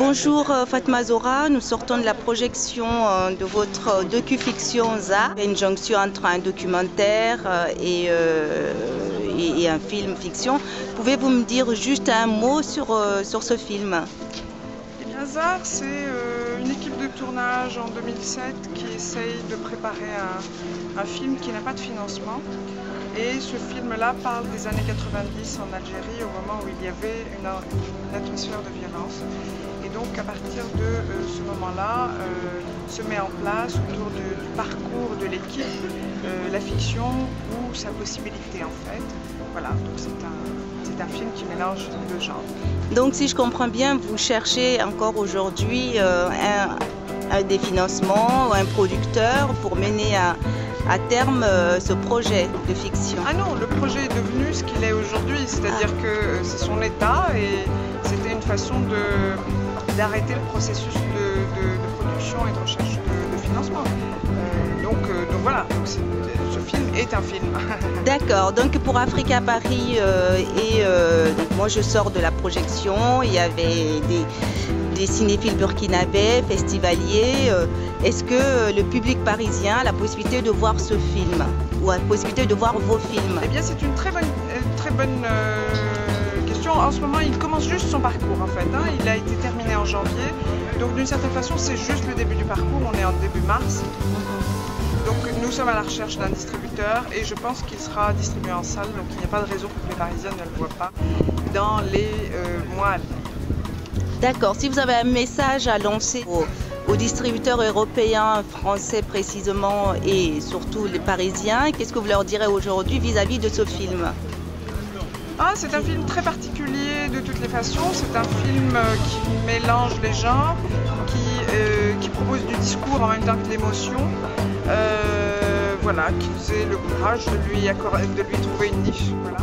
Bonjour Fatma Zora, nous sortons de la projection de votre docu-fiction ZA, une jonction entre un documentaire et un film fiction. Pouvez-vous me dire juste un mot sur ce film? Eh bien, ZA, c'est une équipe de tournage en 2007 qui essaye de préparer un film qui n'a pas de financement. Et ce film-là parle des années 90 en Algérie, au moment où il y avait une atmosphère de violence. Et donc à partir de ce moment-là, se met en place autour du parcours de l'équipe, la fiction ou sa possibilité en fait. Voilà, donc c'est un film qui mélange deux genres. Donc si je comprends bien, vous cherchez encore aujourd'hui des financements, un producteur pour mener à terme ce projet de fiction. Ah non, le projet est devenu ce qu'il est aujourd'hui, c'est-à-dire que c'est son état et c'était une façon d'arrêter le processus de production et de recherche de financement. Donc voilà, ce film est un film. D'accord, donc pour Africa Paris, donc moi je sors de la projection, il y avait des cinéphiles burkinabés, festivaliers. Est-ce que le public parisien a la possibilité de voir ce film ou a la possibilité de voir vos films? Eh bien c'est une très bonne question. En ce moment il commence juste son parcours en fait. Il a été terminé en janvier, donc d'une certaine façon c'est juste le début du parcours, on est en début mars. Donc nous sommes à la recherche d'un distributeur et je pense qu'il sera distribué en salle, donc il n'y a pas de raison pour que les Parisiens ne le voient pas dans les mois à venir. D'accord, si vous avez un message à lancer aux distributeurs européens, français précisément et surtout les Parisiens, qu'est-ce que vous leur direz aujourd'hui vis-à-vis de ce film? C'est un film très particulier de toutes les façons, c'est un film qui mélange les genres, qui propose du discours en même temps que de l'émotion, voilà, qui faisait le courage de lui trouver une niche. Voilà.